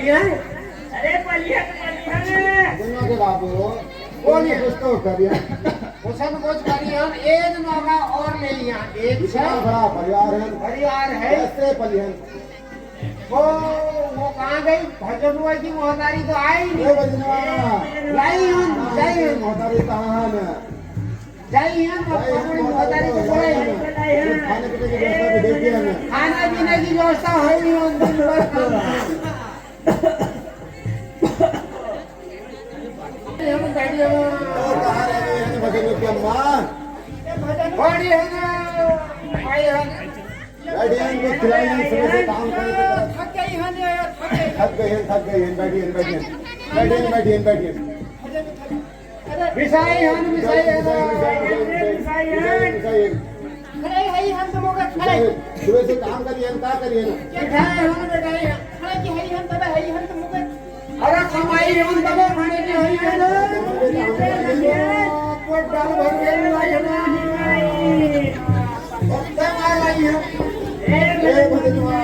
पलिया है अरे पलिया है दोनों के बाबू बोलिए कुछ तो करिए कुछ कुछ करिए हम एक नौका और ले लिया एक इतना बड़ा परिवार है कैसे पलियन वो कहाँ गई भजनुआ की मोहतारी तो आई ए बजना लाई हम मोहतारी कहाँ है जाइए हम अपनी मोहतारी को बोले खाने पीने की व्यवस्था भी देखिए हमें खाना पीने की व्यवस्था है ही हम दिन भर हम बैठे हो कहाँ रह गए हैं बजनों की अम्मा बड़ी है ना आई है बैठिए इनको खिलाइए सुबह से काम करने थक गई है थक गई हैं बैठिए विसाई हन खड़े हई हम तुम होगा खड़े सुबह से काम करिए क्या करिए ना बिठाए हन बेटाई खड़े की हई हम तब हई हम तुम होगा अरे कमाई हन दबे खाने की हई है ना पोट डाल भर गए लाई है ओते लाई है ए बजनवा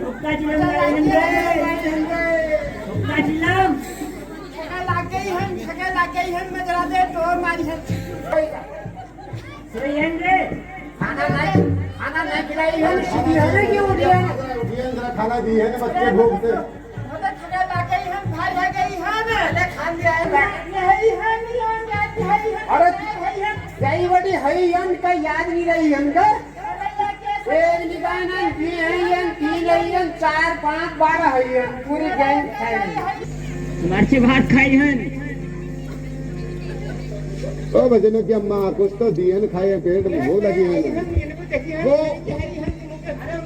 उसका जिला उसका जिला लग गई है मैं जरा दे तो मारी है सुरेंद्र खाना नहीं खिलाई है सीधी है ना क्यों उठी है उठिए जरा खाना दी है ना बच्चे भूख से मतलब थका लग गई है भाई आ गई है ना पहले खा लिया है नहीं है नहीं है जाती है अरे है है गई बड़ी हई हन का याद नहीं रही हन का एक निकाना भी हई हन तीन हई हन 4 5 12 हई हन पूरी गैंग खाई मर्ची भात खाई हन ओ बजनों की अम्मा कुछ तो दिए न खाए पेट में भूख लगी है वो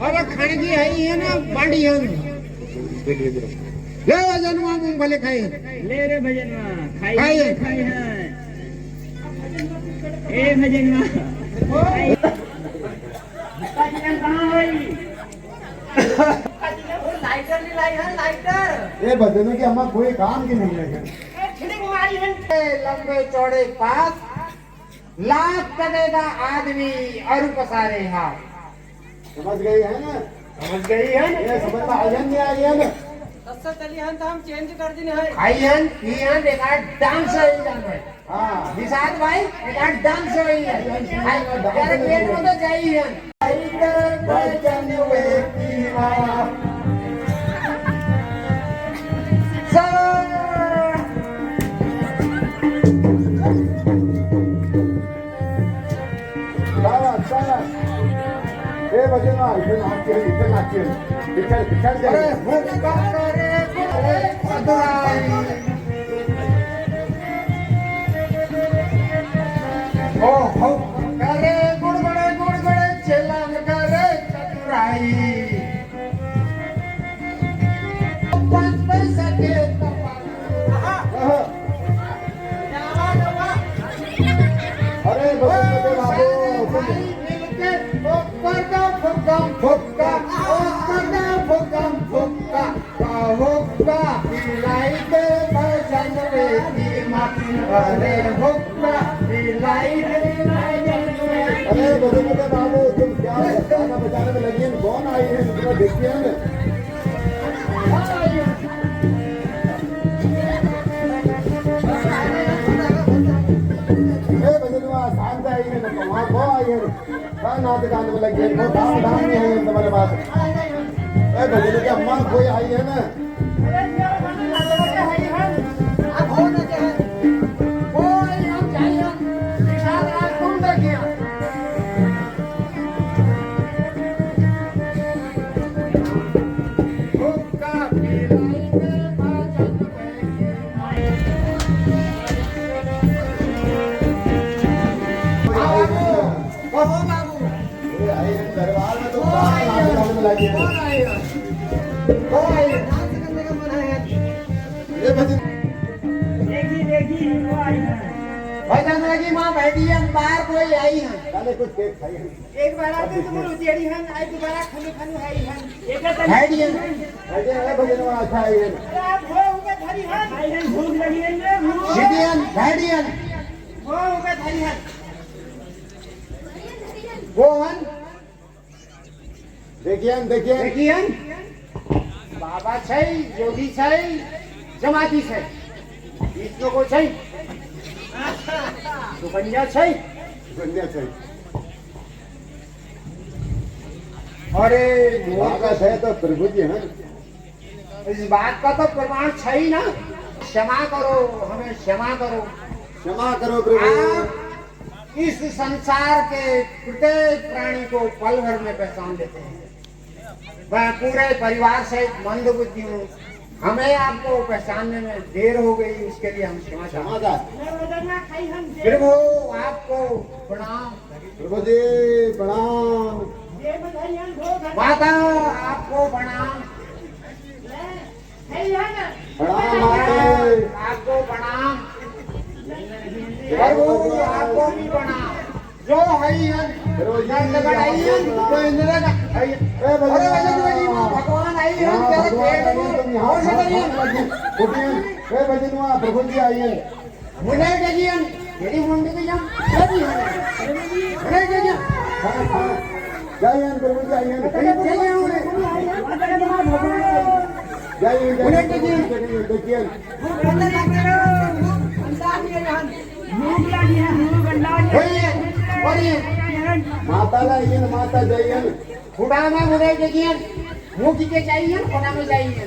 अरे खाने की हई है ना बाड़ी हन ले वजनवा मूंगफली खाई ले रे भजनवा खाई खाई है। खाई है ए भजनवा काजिन कहां होई लाइटर नहीं लाई है लाइटर ये बजनों की अम्मा कोई काम की नहीं है छिड़क मारी है लंबे चौड़े पास लाख टके का आदमी और पसारे हाथ समझ गई है ना समझ गई है ये समझ में आई है नहीं आई है ना दस चली हन तो हम चेंज कर दिन है खाइयन पियन एक आध डांस है जाने हाँ निशाद भाई एक आध डांस है तेरे पेट में तो चाहिए इधर भजन वे पीवा ए बजनवा इधर नाचिए पिछड़ अरे जाए भूख करे अदराई ओ हो करे गुड़गुड़े चलन करे चतुराई पांच पैसा के अरे बजनों के बाबू अरे बजनों के बाबू तुम क्या गाना बजाने में लगी है कौन आई है तुमको देखिए ना ए बजनवा शांत आई है ना वहाँ को आई है कहाँ नाच गाने में लगी है वो धाम नहीं है तुम्हारे पास ए बजनों की अम्मा कोई आई है ना ये आई है दरबार में तो कहाँ नाच गाने में लगी है ये भजन देखी वो आई है भजन लगी माँ बैठी है बाहर कोई आई है पहले कुछ केक खाई है एक बार आते तुम रुचेरी हन आई दोबारा खनु है एक बैठी है अरे भजनवा अच्छा आई है आप हो उनका धरी हन आई हन भूख लगी है ना सीधियन बैठियन हो उनका धरी हन गोहन देखिए देखिए देखियन बाबा छै, योगी छै, जमाती छै, बीचको को छै, सुकन्या छै। कन्या छै। अरे ताकत है तो प्रभु जी हैं। इस बात का तो प्रमाण छै ही ना। क्षमा करो, हमें क्षमा करो। क्षमा करो प्रभु। आप इस संसार के प्रत्येक प्राणी को पल भर में पहचान लेते हैं। मैं पूरे परिवार सहित मंद बुद्धि हूँ, हमें आपको पहचानने में देर हो गई, उसके लिए हम क्षमा चाहते हैं। समाधान। प्रभु आपको प्रणाम। प्रभु जी प्रणाम। माता आपको प्रणाम। प्रणाम माते। आपको प्रणाम। प्रभु आपको भी प्रणाम। जो हरिहर भगवान आई है तेरे पेट में और से प्रभु जी आइए। मुने गजियन मेरी मुंडी के जम सभी है मुने गजियन जय प्रभु जी आइए। मुने गजियन देखिए माता लाइए माता जाइए। खुदा में मुने गजियन मुख के चाहिए खुदा में चाहिए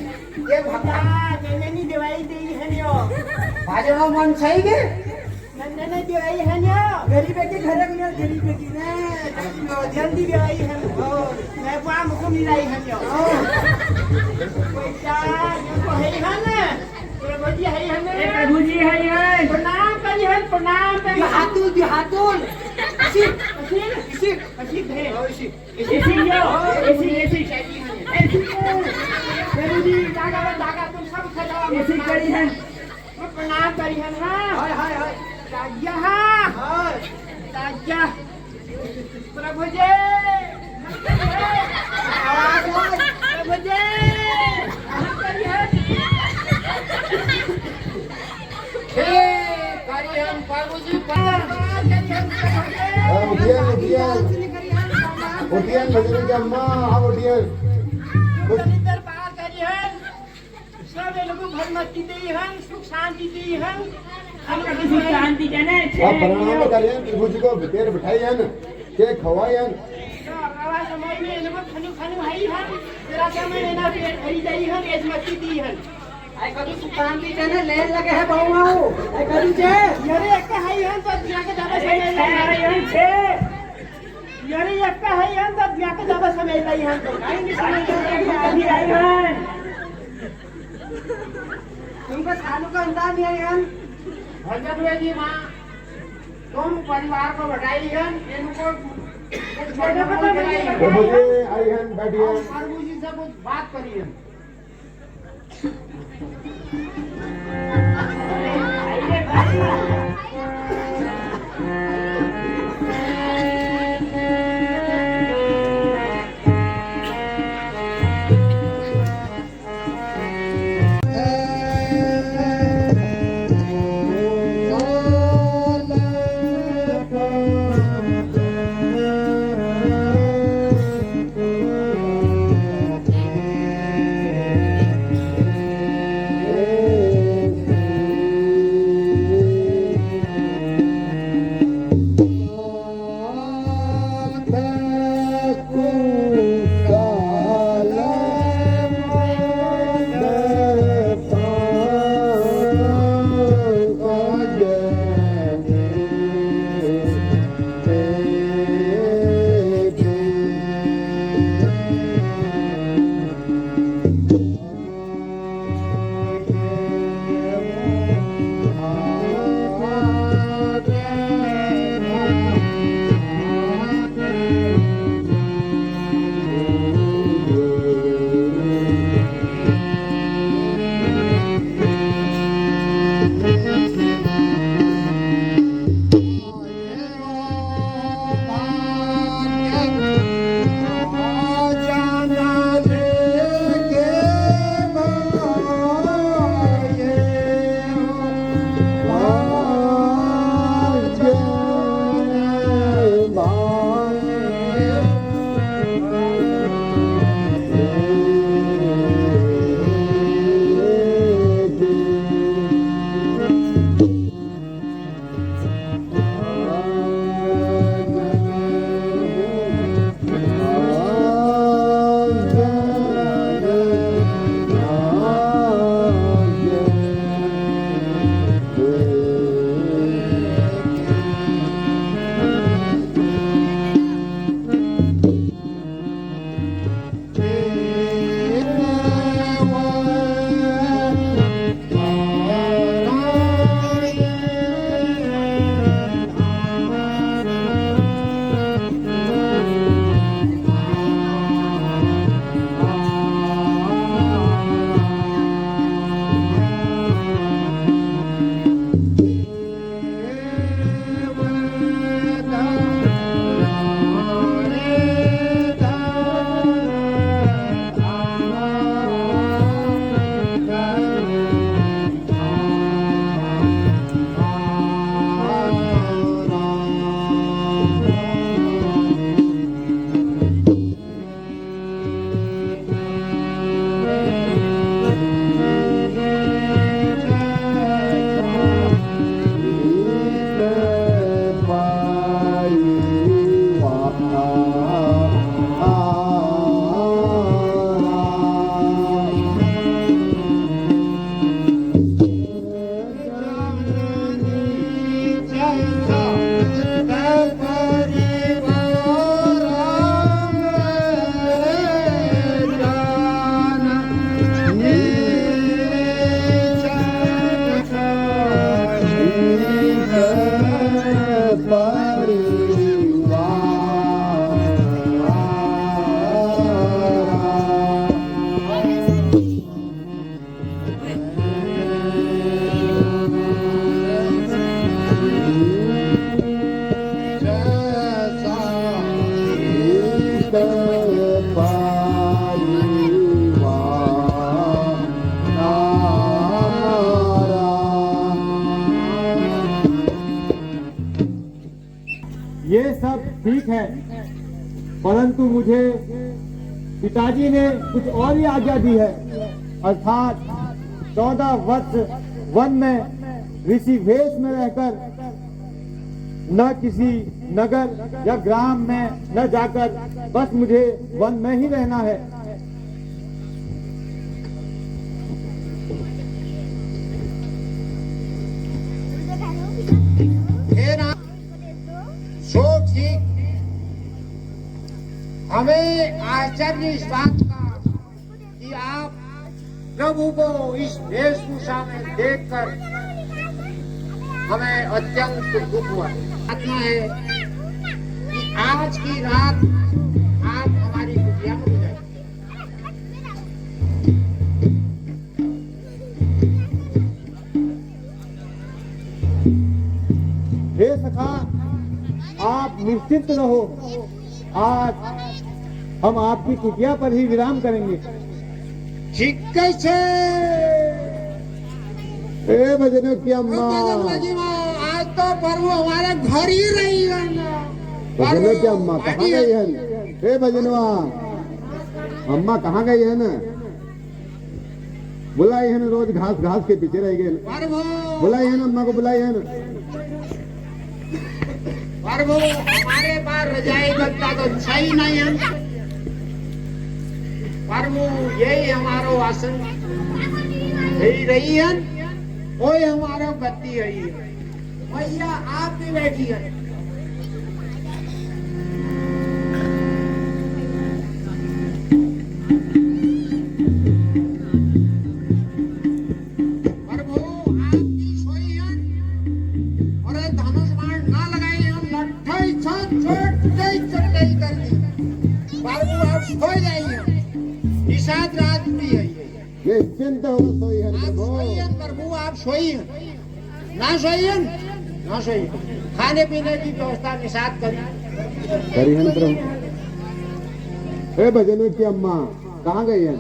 ये भगवान नन्नी दिवाई दी है न्यो भाजनो मन सही के नन्नी दिवाई है न्यो गरीब के घर में गरीब की ने जल्दी दिवाई है मैं वहां मुझको मिलाई है न्यो पैसा को है ना प्रभु जी है ना प्रभु जी है प्रणाम करी है प्रणाम हाथुल इसी है इसी प्रभु जी धागा तुम सब खजाओ ऐसी करी है प्रणाम करी है हां हाय राजा हां राजा प्रभु जी प्रभु जी करी है करी हम प्रभु जी पर उठियन भजन की अम्मा आप उठियन। दरबार करी है सब लोग भगवती दी है सुख शांति दी है हम सुख शांति जने आप प्रणाम करिए प्रभु जी को भीतर बिठाइए के खवाइए। आवाज समय में लोग खनु है तेरा समय लेना पेट भरी जाई है एजमती दी है आई कभी सुख शांति जने ले लगे है बहुआओ आई कभी जे यारे एक है तो दिया के ज्यादा समय लगे छे यारे एक है तो दिया के ज्यादा समय लगी है तो काई नहीं समय अभी आई है तुमको सालू का अंदाज नहीं है भजन जी माँ तुम परिवार को बढ़ाई है इनको प्रभु जी आइए बैठिए। प्रभु जी से कुछ बात करिए। ठीक है, परंतु मुझे पिताजी ने कुछ और ही आज्ञा दी है, अर्थात 14 वर्ष वन में ऋषि वेश में रहकर न किसी नगर या ग्राम में न जाकर बस मुझे वन में ही रहना है। हमें आश्चर्य इस बात का कि आप प्रभु को इस वेशभूषा में देखकर हमें अत्यंत दुख हुआ। आत्मा है कि आज की रात आप हमारी कुटिया में हो जाए। हे सखा, आप निश्चिंत रहो, आज हम आपकी कुटिया पर ही विराम करेंगे। ठीक कैसे? ए भजनों की अम्मा, आज तो प्रभु हमारे घर ही रही है ना। भजनों की अम्मा कहाँ गई है? ए भजनवा, अम्मा कहाँ गई है न? बुलाई है न, रोज घास घास के पीछे रह गए। बुलाई है न, अम्मा को बुलाई है न। प्रभु हमारे पास रजाई गद्दा तो सही नहीं है प्रभु, यही हमारो आसन यही रही है, वही हमारा बत्ती रही है। भैया आप भी बैठी है। प्रभु आप भी सोई है और धनुष बाण ना लगाए हम लट्ठाई चटाई कर दी। प्रभु आप सो जाइए, निषाद रात भी है। ये चिंता होगा सोई है आप प्रभु। सोइए प्रभु, आप सोइए, ना सोइए ना सोइए। खाने पीने की व्यवस्था निषाद करी है न प्रभु। ए भजनों की अम्मा कहाँ गई है?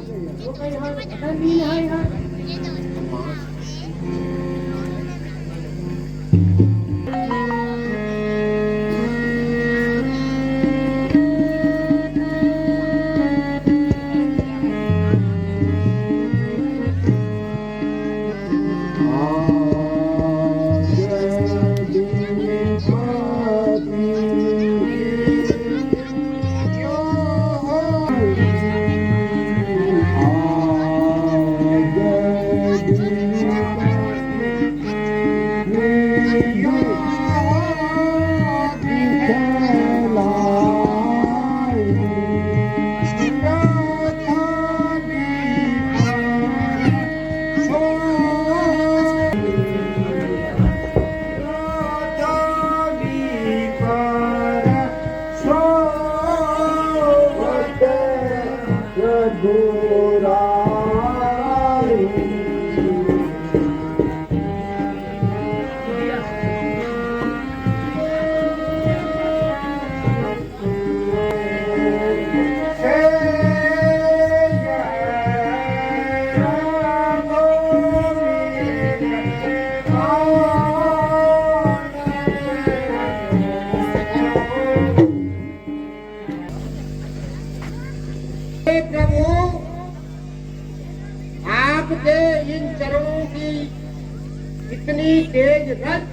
इतनी तेज रथ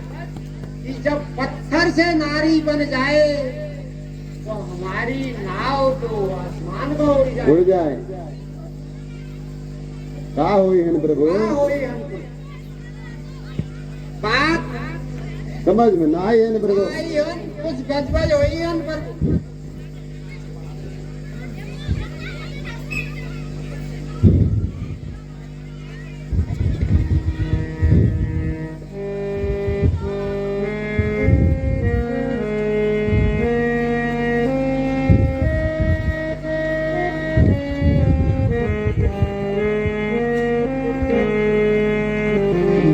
कि जब पत्थर से नारी बन जाए तो हमारी नाव तो आसमान में उड़ जाए। का हुई है प्रभु? बात समझ में ना आई है प्रभु। कुछ गजबज हुई है प्रभु।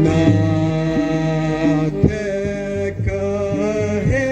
नाथ कहे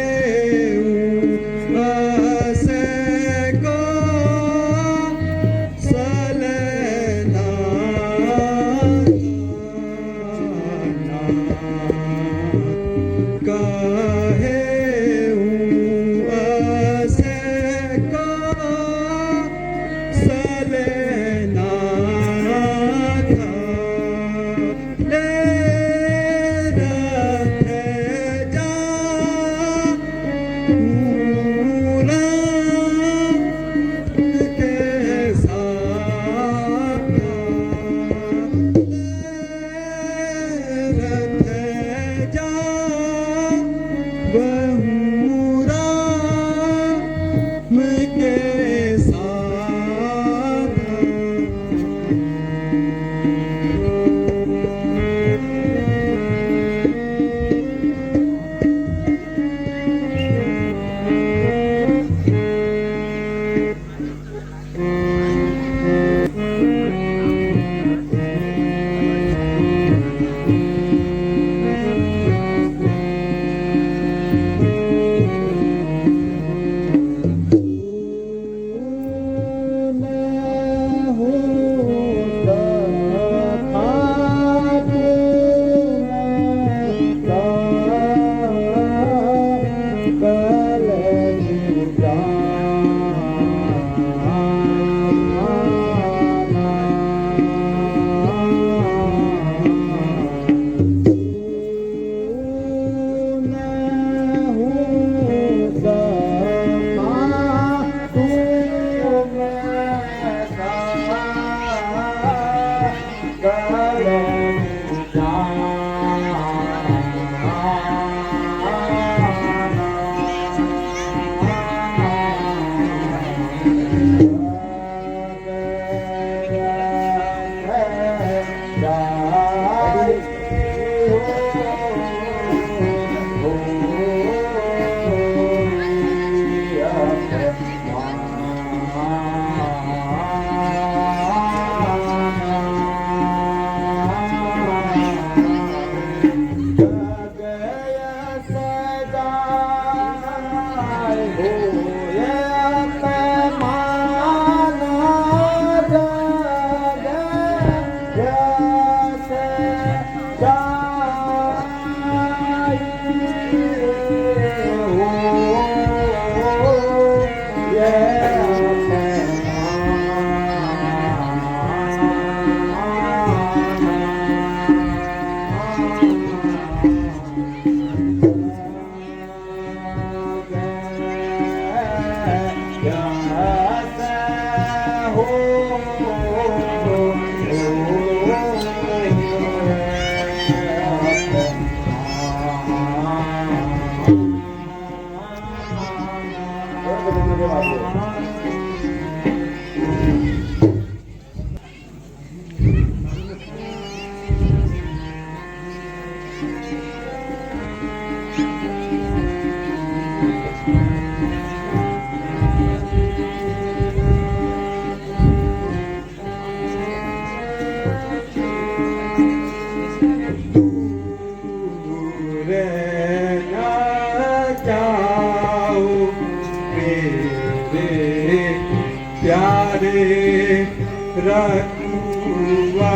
रघुवंशी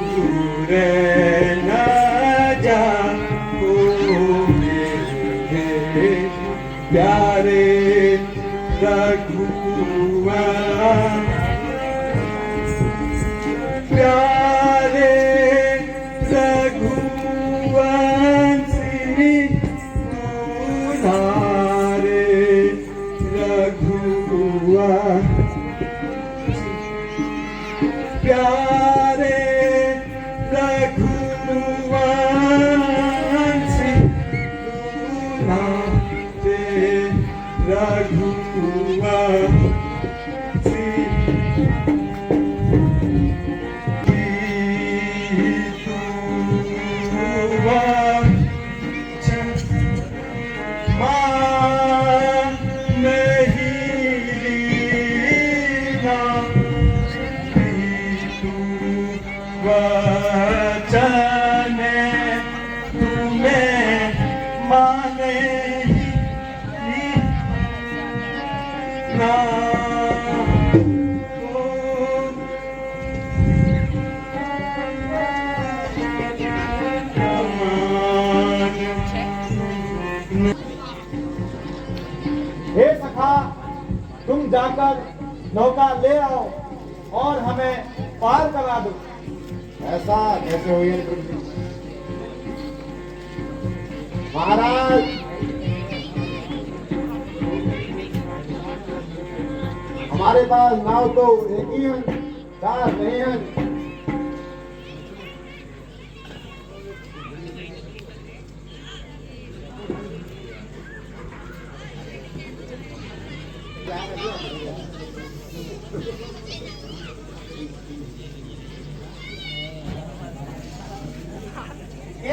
दूर न जाओ मेरे प्यारे प्यारे रघुवंशी तुम्हारे प्यारे रघुवंशी तुम्हारे रघुवंशी वचन तुम्हें माने ही ना हे सखा, तुम जाकर नौका ले आओ और हमें पार करा दो। ऐसा कैसे हुई महाराज? हमारे पास नाव तो एक ही है, चार नहीं है।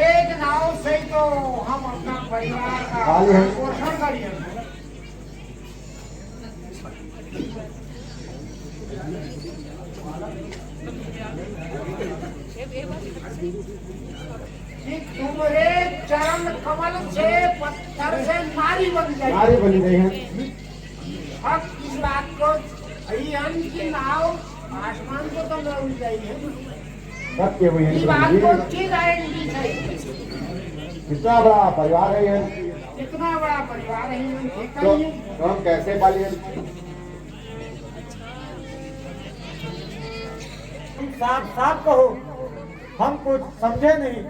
एक नाव से तो हम अपना परिवार का खाली है। पोषण करिए। कि तुम्हारे चरण कमल से पत्थर से नारी बन नारी जाए। बनी गई है। अब इस बात को की नाव आसमान को तो न उड़ गई है। सत्य हुई है। इस बात को की गारंटी है? कितना बड़ा परिवार है ये? कितना बड़ा परिवार है? ठीक तो है। हम कैसे पालिए? तुम साफ साफ कहो, हम कुछ समझे नहीं।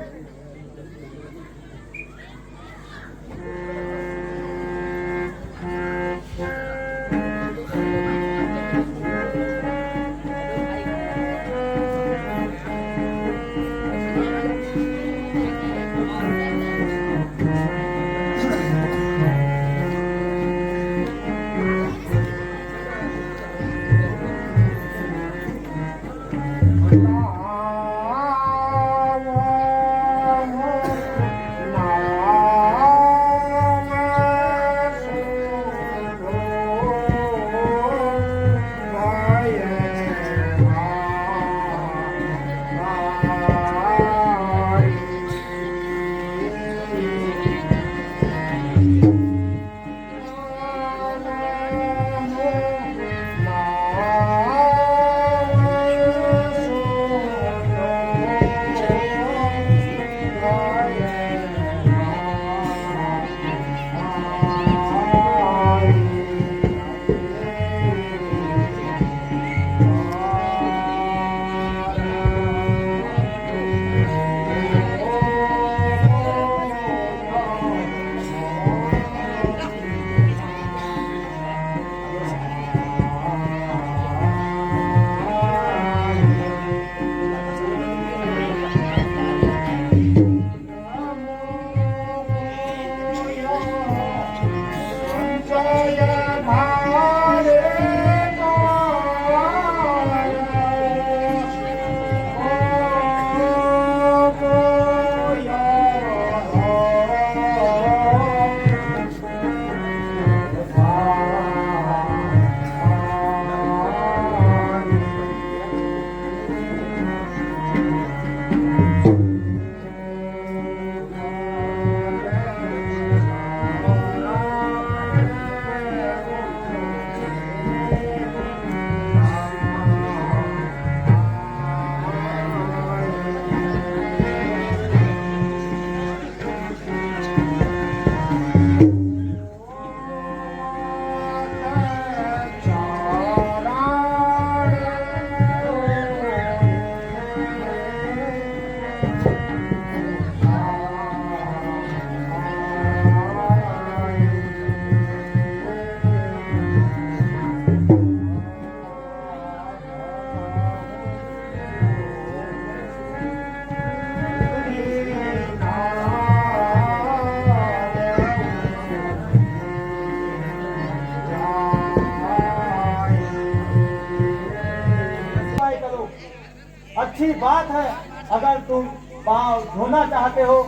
अच्छी बात है। अगर तुम पाँव धोना चाहते हो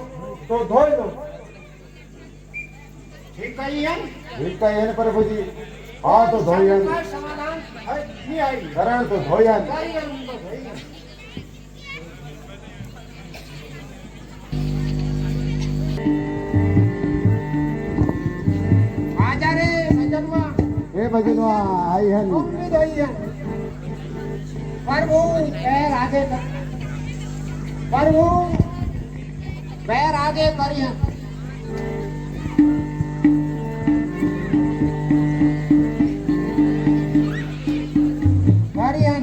तो धो लो। ठीक कहियन ठीक है प्रभु जी। हाँ तो धोयन का समाधान है नहीं आई करण तो धोयन। कहियन तो कहियन। आजा रे भजनवा ए भजनवा आई है तुम भी धोइयन। प्रभु पैर आगे कर प्रभु पैर आगे करियन। करियन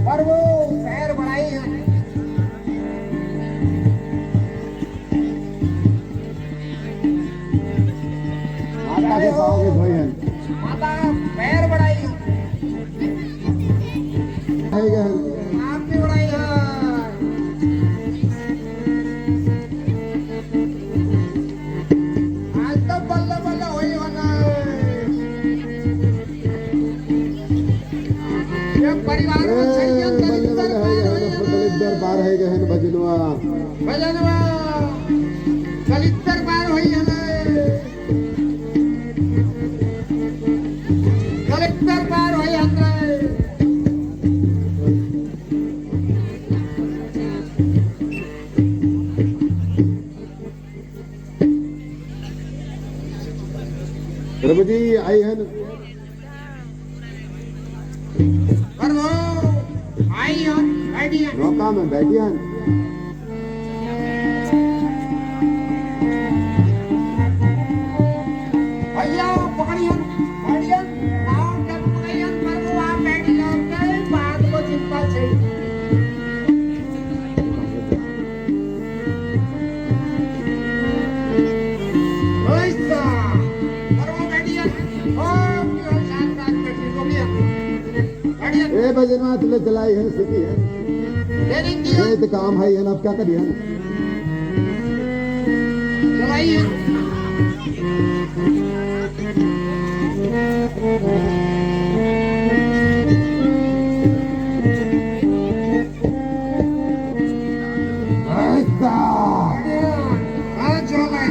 प्रभु पैर बढ़ाइयन। माता के पाँव के धोयन। माता पैर बढ़ाइयन। आई गए आप भी बढ़ाइयन। आज तो बल्ले बल्ले होई होना। ये परिवार में सैयद दलित दरबार होई होना। दरबार है गहन भजनवा। भजनवा दलित दरबार होई होना। दलित दरबार होई होना। प्रभु जी आई है प्रभु आई हो बैठी है। नौका में बैठी हैं। भैया पकड़ियन पकड़ियन नाव के पकड़ियन। प्रभु आप बैठ जाओ के बात को चिंता से ऐसा प्रभु बैठियन। ओम की शानदार बैठी गोमिया बैठियन। ए भजनवा तुले चलाई है सीखी है। ट्रेनिंग दियो ये तो काम है अब क्या करिए। चलाइए। ऐसा हाँ चलो मैं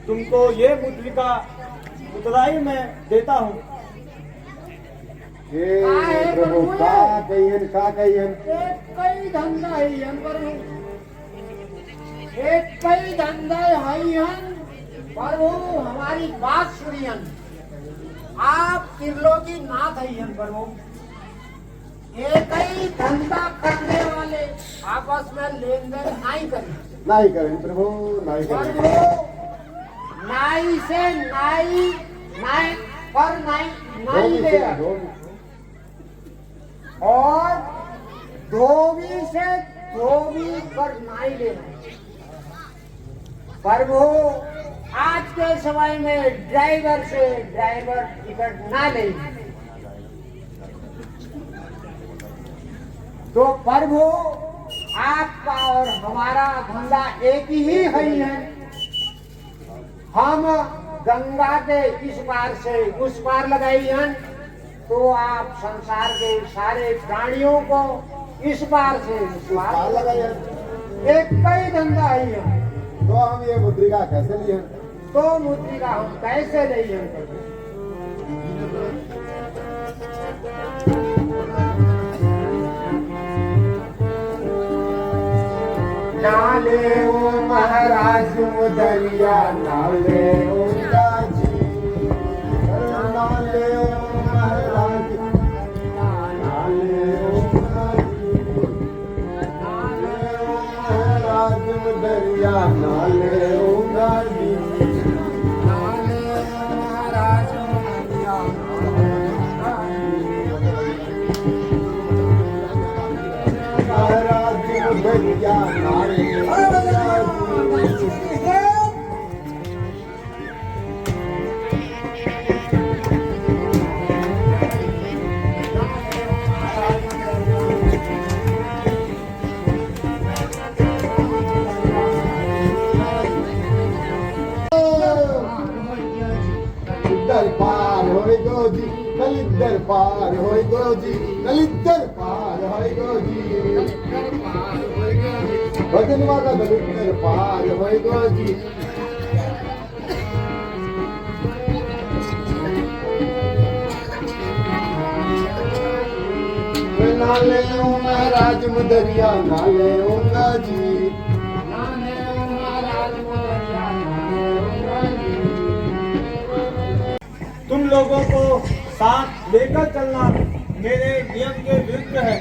तुमको ये मुद्रिका उतराई मैं देता हूँ। ए प्रभु का कहियन का कहियन। एक कई धंधा है यन प्रभु। एक कई धंधा है यन प्रभु। हमारी बात सुनियन। आप त्रिलोकी नाथ है यन प्रभु। एक ही धंधा करने वाले आपस में लेन देन नहीं करें। नहीं करें प्रभु नहीं करें। प्रभु नाई से नाई नाई पर नाई नाई ले और धोबी से धोबी पर नाई लेना। प्रभु आज के समय में ड्राइवर से ड्राइवर टिकट ना ले तो प्रभु आपका और हमारा धंधा एक ही है। हम गंगा के इस पार से उस पार लगाई हैं तो आप संसार के सारे प्राणियों को इस पार से उस पार लगाइए। एक कई धंधा है। तो हम ये मुद्रिका कैसे लिए। तो मुद्रिका हम कैसे लिए। नाले ओ महाराज मुदरिया नाले ओ राजी। नाले ओ महाराज नाले ओ राजी। नाले ओ महाराज मुदरिया मुदरिया नाले होगा जी नाले महाराज मुदरिया महाराज मुदरिया नाले होगा जी पार होय गो जी कलिद्दर पार होय गो जी कलिद्दर पार होय गो जी भजनवा का कलिद्दर पार होय गो जी नाले ओ महाराज मुदरिया नाले ओंगा जी नाले महाराज मुदरिया नाले होगा जी तुम लोगों को साथ लेकर चलना मेरे नियम के विरुद्ध है।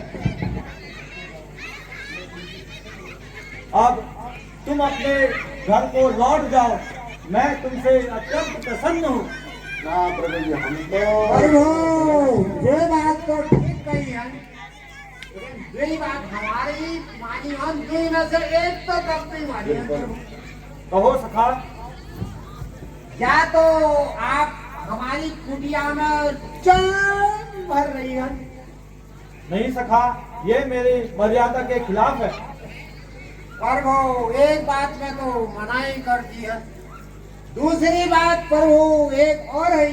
अब तुम अपने घर को लौट जाओ, मैं तुमसे अत्यंत प्रसन्न हूँ। ना प्रभु जी हम तो प्रभु ये बात तो ठीक कही है, लेकिन ये बात हमारी मानी हम दुई में से एक तो गलती मानी है प्रभु। कहो सखा। या तो आप हमारी कुटिया में चैन भर रही है, नहीं सखा, ये मेरी मर्यादा के खिलाफ है। प्रभु एक बात में तो मनाही कर दी है, दूसरी बात प्रभु एक और है,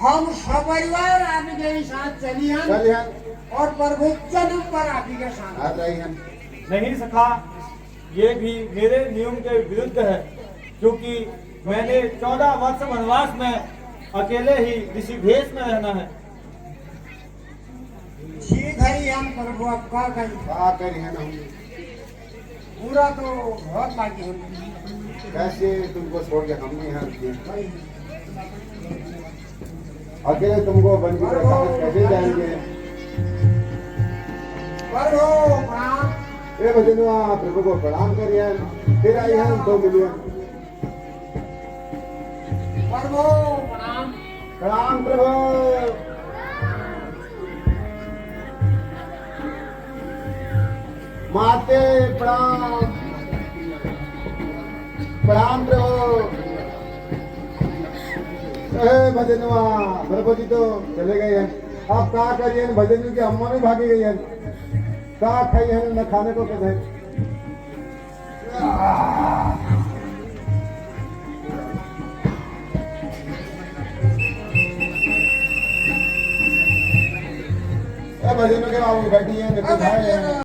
हम सपरिवार आपके साथ चली हैं चलिए और प्रभु जन्म पर आपके साथ आ रही हैं नहीं सखा, ये भी मेरे नियम के विरुद्ध है, क्योंकि मैंने 14 वर्ष वनवास में अकेले ही ऋषि भेष में रहना है। ठीक है हम प्रभु अब का कहीं बात करी है ना हम पूरा तो बहुत बाकी हम कैसे तुमको छोड़ के हम नहीं हैं अकेले तुमको बन के कैसे जाएंगे प्रभु प्रणाम। ए भजनुआ प्रभु को प्रणाम करिए फिर आई हैं 2 मिलियन प्रभु प्रणाम। प्रणाम प्रभु माते प्रणाम प्रणाम प्रभु भजनुआ प्रभु जी तो चले गए हैं, आप कहा करिए भजनु की अम्मा भी भागी गई है, कहा खाई है न खाने को कहते हैं। भजनों के बाबू बैठी है